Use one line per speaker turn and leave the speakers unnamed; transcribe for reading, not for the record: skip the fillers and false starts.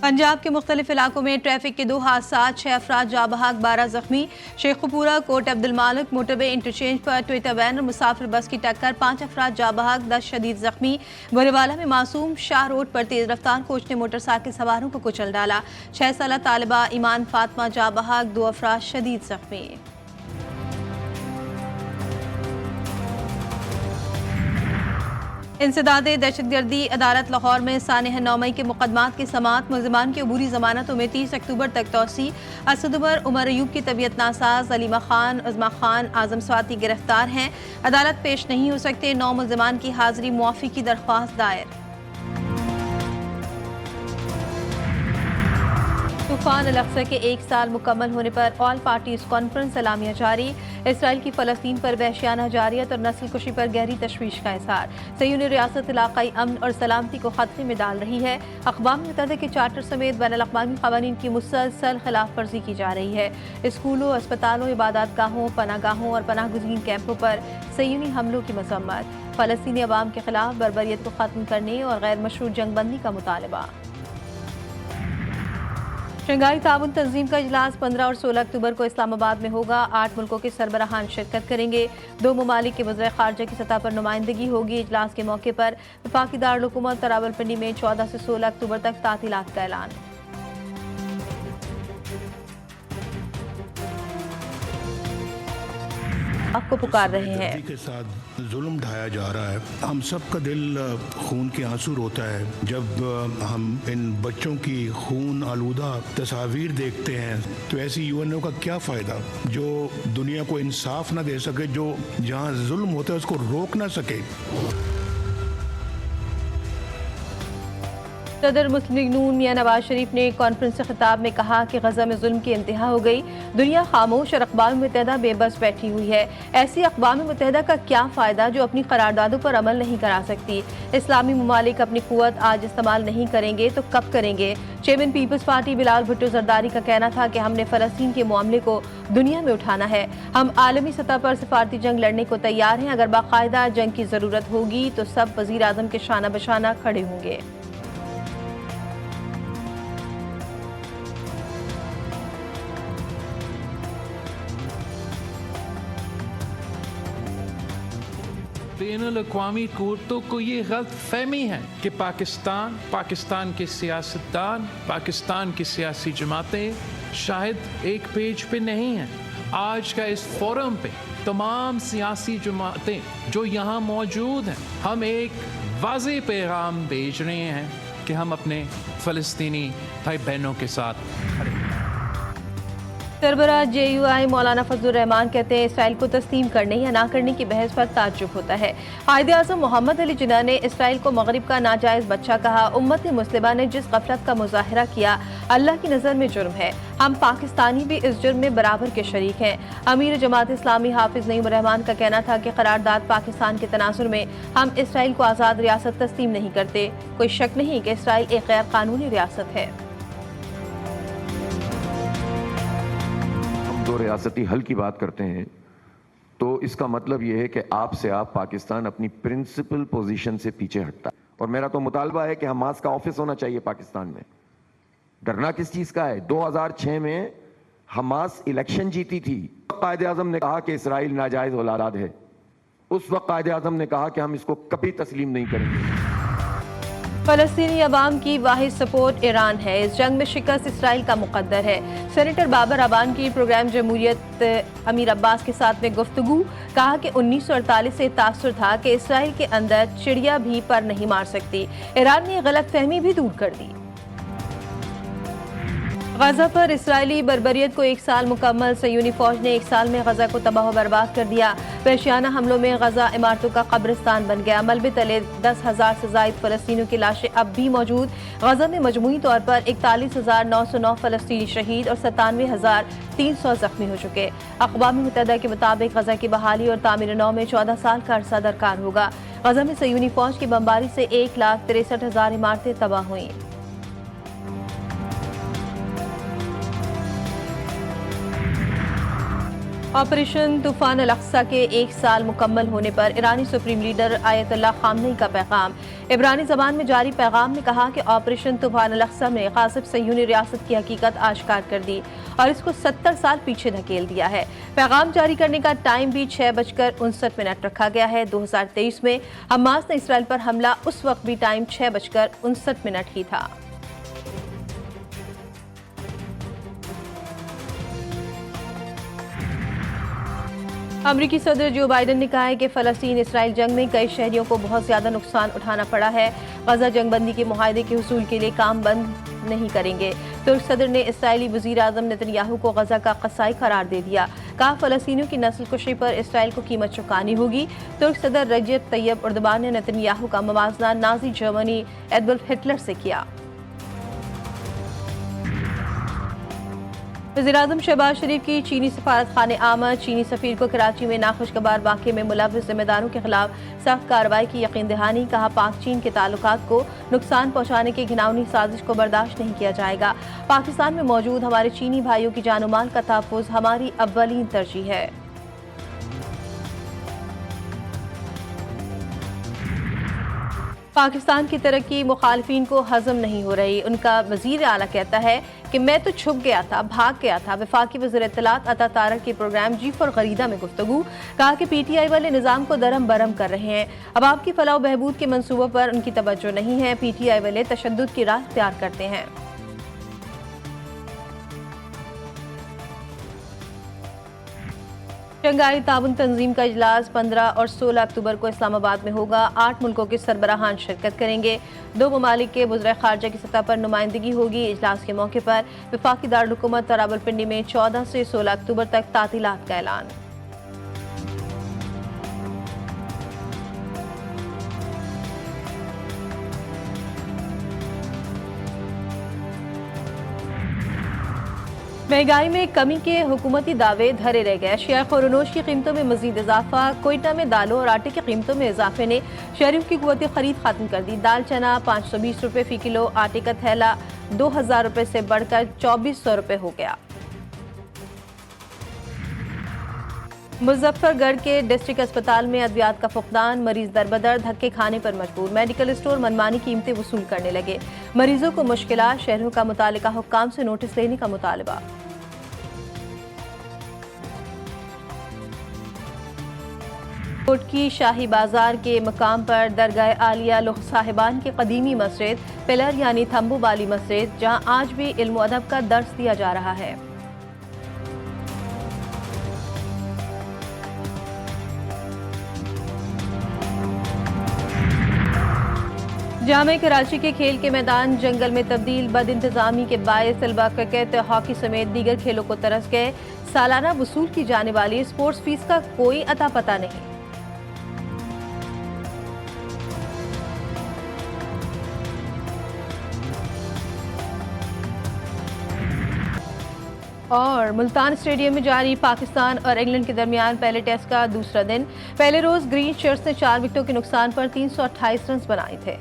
पंजाब के मुख्तलिफ इलाकों में ट्रैफिक के 2 हादसात, 6 अफराद जाँ बहक, 12 जख्मी। शेखुपुरा कोट अब्दुल मालिक मोटरवे इंटरचेंज पर ट्विटर वैन और मुसाफिर बस की टक्कर, 5 अफराद जाँ बहक, 10 शदीद जख्मी। बरेवाला में मासूम शाह रोड पर तेज रफ्तार कोच ने मोटरसाइकिल सवारों को कुचल डाला। 6 साला तालिबा ईमान फातिमा जाँ बहक, 2 अफराद शदीद जख्मी। इंसदादे दहशतगर्दी अदालत लाहौर में सानह 9 मई के मुकदमात की समाअत, मुलज़िमान की अबूरी ज़मानतों में 30 अक्टूबर तक तोसी। असद उमर अयूब की तबीयत नासाज, अलीमा खान, अज़मा खान, आज़म स्वाति गिरफ्तार हैं। अदालत पेश नहीं हो सकते, 9 मुलज़िमान की हाज़िरी मुआफ़ी की दरख्वास्त दायर। तूफान अल-अक़सा के 1 साल मुकम्मल होने पर ऑल पार्टीज कॉन्फ्रेंस सलामियाँ जारी। इसराइल की फ़लस्तीन पर वहशियाना जारियत और नस्ल कुशी पर गहरी तशवीश का इज़हार। सयूनी रियासत इलाक़ाई अमन और सलामती को खतरे में डाल रही है। अक़वाम मुत्तहिदा के चार्टर समेत बैनुल-अक़वामी क़वानीन की मुसलसल खिलाफ वर्जी की जा रही है। स्कूलों, अस्पतालों, इबादत गाहों, पनाहगाहों और पनाहगज़ीन कैंपों पर सयूनी हमलों की मज़म्मत। फ़लस्तीनी अवाम के खिलाफ बर्बरियत को ख़त्म करने और गैर मशरूत जंगबंदी का मुतालबा। शंघाई ताउन तंजीम का इजलास 15 और 16 अक्टूबर को इस्लामाबाद में होगा। 8 मुल्कों के सरबराहान शिरकत करेंगे। 2 ममालिक के वज़ीर ख़ारजा की सतह पर नुमाइंदगी होगी। इजलास के मौके पर वफाकी दारुल-हुकूमत रावलपिंडी में 14 से 16 अक्टूबर तक तातीलात का ऐलान। आपको पुकार रहे हैं
के साथ जुल्म ढाया जा रहा है। हम सब का दिल खून के आंसू रोता है जब हम इन बच्चों की खून आलूदा तस्वीर देखते हैं। तो ऐसी यूएनओ का क्या फ़ायदा जो दुनिया को इंसाफ ना दे सके, जो जहाँ जुल्म होता है उसको रोक ना सके।
सदर मुस्लिम लीग नून मियां नवाज शरीफ ने कॉन्फ्रेंस से खिताब में कहा कि गजा में जुल्म की इंतहा हो गई, दुनिया खामोश और अक़वाम मुत्तहिदा बेबस बैठी हुई है। ऐसी अक़वाम मुत्तहिदा का क्या फ़ायदा जो अपनी करारदादों पर अमल नहीं करा सकती। इस्लामी ममालिक अपनी क़ुव्वत आज इस्तेमाल नहीं करेंगे तो कब करेंगे। Chairman Peoples Party Bilawal Bhutto Zardari का कहना था कि हमने फ़लस्तीन के मामले को दुनिया में उठाना है। हम आलमी सतह पर सिफारती जंग लड़ने को तैयार हैं। अगर बाकायदा जंग की ज़रूरत होगी तो सब वज़ीर आज़म के शाना बशाना खड़े होंगे।
बैनुल-अक़वामी कुव्वतों को ये गलत फहमी है कि पाकिस्तान के सियासतदान, पाकिस्तान की सियासी जमातें शायद एक पेज पे नहीं हैं। आज का इस फोरम पे तमाम सियासी जमातें जो यहाँ मौजूद हैं, हम एक वाज़े पैगाम भेज रहे हैं कि हम अपने फ़लस्तीनी भाई बहनों के साथ खड़े हैं।
सरबराह JUI मौलाना फजलुर रहमान कहते हैं इसराइल को तस्लीम करने या ना करने की बहस पर ताज्जुब होता है। कायदे आज़म मोहम्मद अली जिन्ना ने इसराइल को मगरिब का नाजायज़ बच्चा कहा। उम्मत मुस्लिमा ने जिस गफलत का मुजाहरा किया अल्लाह की नज़र में जुर्म है। हम पाकिस्तानी भी इस जुर्म में बराबर के शरीक हैं। अमीर जमात इस्लामी हाफिज नईम रहमान का कहना था कि करारदाद पाकिस्तान के तनासुर में हम इसराइल को आज़ाद रियासत तस्लीम नहीं करते। कोई शक नहीं कि इसराइल एक गैर कानूनी रियासत है।
दो रियासती हल की बात करते हैं तो इसका मतलब यह है कि आप पाकिस्तान अपनी प्रिंसिपल पोजीशन से पीछे हटता है। और मेरा तो मुतालबा है कि हमास का ऑफिस होना चाहिए पाकिस्तान में। डरना किस चीज का है? 2006 में हमास इलेक्शन जीती थी। कायदे आज़म ने कहा कि इसराइल नाजायज औलाद है। उस वक्त कायदे आज़म ने कहा कि हम इसको कभी तस्लीम नहीं करेंगे।
फ़लस्तीनी अवाम की वाहिद सपोर्ट ईरान है। इस जंग में शिकस्त इसराइल का मुकद्दर है। सेनेटर बाबर अबान की प्रोग्राम जमहूरियत अमीर अब्बास के साथ में गुफ्तगू, कहा कि 1948 से तासुर था कि इसराइल के अंदर चिड़िया भी पर नहीं मार सकती। ईरान ने गलत फहमी भी दूर कर दी। गजा पर इसराइली बर्बरियत को 1 साल मुकम्मल। सयूनी फौज ने 1 साल में गजा को तबाह व बर्बाद कर दिया। वहशियाना हमलों में गजा इमारतों का कब्रिस्तान बन गया। मलबे तले 10,000 से ज़ायद फ़लस्तीनियों की लाशें अब भी मौजूद। गजा में मजमूई तौर पर 41,909 फ़लस्तीनी शहीद और 97,300 जख्मी हो चुके। अक़वाम मुत्तहिदा के मुताबिक गजा की बहाली और तामीर नौ में 14 साल का अरसा दरकार होगा। गजा में सयूनी फौज की बमबारी से 1,63,000 इमारतें तबाह हुई। ऑपरेशन तूफान अल-अक्सा के 1 साल मुकम्मल होने पर ईरानी सुप्रीम लीडर आयतुल्लाह खामनेई का पैगाम। इब्रानी ज़बान में जारी पैगाम में कहा कि ऑपरेशन तूफान अल-अक्सा में गासिब सह्यूनी रियासत की हकीकत आश्कार कर दी और इसको 70 साल पीछे धकेल दिया है। पैगाम जारी करने का टाइम भी 6:59 रखा गया है। 2023 में हमास ने इसराइल पर हमला, उस वक्त भी टाइम 6:59 ही था। अमरीकी सदर जो बाइडन ने कहा है कि फ़लस्तीन इसराइल जंग में कई शहरियों को बहुत ज़्यादा नुकसान उठाना पड़ा है। गजा जंगबंदी के मुआहदे के हुसूल के लिए काम बंद नहीं करेंगे। तुर्क सदर ने इसराइली वज़ीर आज़म नेतन्याहू को गजा का कसाई करार दे दिया। कहा फ़लस्तीनियों की नस्ल कुशी पर इसराइल को कीमत चुकानी होगी। तुर्क सदर रजब तैयब एर्दोगान ने नेतन्याहू का मुवाजना नाज़ी जर्मनी एडोल्फ हिटलर से किया। वज़ीर-ए-आज़म शहबाज शरीफ की चीनी सफारत खाने आमद। चीनी सफीर को कराची में नाखुशगवार वाक़े में मुलव्विस ज़िम्मेदारों के खिलाफ सख्त कार्रवाई की यकीन दहानी। कहा पाक चीन के ताल्लुकात को नुकसान पहुँचाने की घिनौनी साजिश को बर्दाश्त नहीं किया जाएगा। पाकिस्तान में मौजूद हमारे चीनी भाइयों की जान माल का तहफ़्फ़ुज़ हमारी अव्वलीन तरजीह है। पाकिस्तान की तरक्की मुखालिफिन को हजम नहीं हो रही। उनका वज़ीर आला कहता है कि मैं तो छुप गया था, भाग गया था। वफाकी वज़ीर इत्तलात अता तारक के प्रोग्राम जी4 गरीदा में गुफ्तगू। कहा कि PTI वाले निज़ाम को दरम बरम कर रहे हैं। अब आपकी फलाह बहबूद के मंसूबों पर उनकी तवज्जो नहीं है। PTI वाले तशद्दुद की राह इख्तियार करते हैं। शंघाई ताउन तंजीम का इजलास 15 और 16 अक्टूबर को इस्लामाबाद में होगा। 8 मुल्कों के सरबराहान शिरकत करेंगे। 2 ममालिक के वज़ीर ख़ारजा की सतह पर नुमाइंदगी होगी। इजलास के मौके पर वफाकी दारुल-हुकूमत रावलपिंडी में 14 से 16 अक्टूबर तक तातीलात का ऐलान। महंगाई में कमी के हुकूमती दावे धरे रह गए। अशिया खुरनोश की कीमतों में मजीद इजाफा। कोयटा में दालों और आटे की कीमतों में इजाफे ने शहरियों की कुव्वत खरीद खत्म कर दी। दाल चना 520 रुपये फ़ी किलो, आटे का थैला 2000 रुपये से बढ़कर 2400 रुपये हो गया। मुजफ्फरगढ़ के डिस्ट्रिक्ट अस्पताल में अद्वियात का फुकदान। मरीज दरबदर धक्के खाने पर मजबूर। मेडिकल स्टोर मनमानी कीमतें वसूल करने लगे। मरीजों को मुश्किलात। शहरों का मुतालिका हुक्काम से नोटिस लेने का मुतालबा। कोट की शाही बाजार के मकाम पर दरगाह आलिया लुह साहिबान की कदीमी मस्जिद, पिलर यानी तंबू वाली मस्जिद, जहां आज भी इल्म व अदब का दर्स दिया जा रहा है। जामे कराची के खेल के मैदान जंगल में तब्दील। बद इंतजामी के बायस तलबा क्रिकेट, हॉकी समेत दीगर खेलों को तरस गए। सालाना वसूल की जाने वाली स्पोर्ट्स फीस का कोई अता पता नहीं। और मुल्तान स्टेडियम में जारी पाकिस्तान और इंग्लैंड के दरमियान पहले टेस्ट का दूसरा दिन। पहले रोज ग्रीन शर्ट्स ने 4 विकेटों के नुकसान पर 328 रन बनाए थे।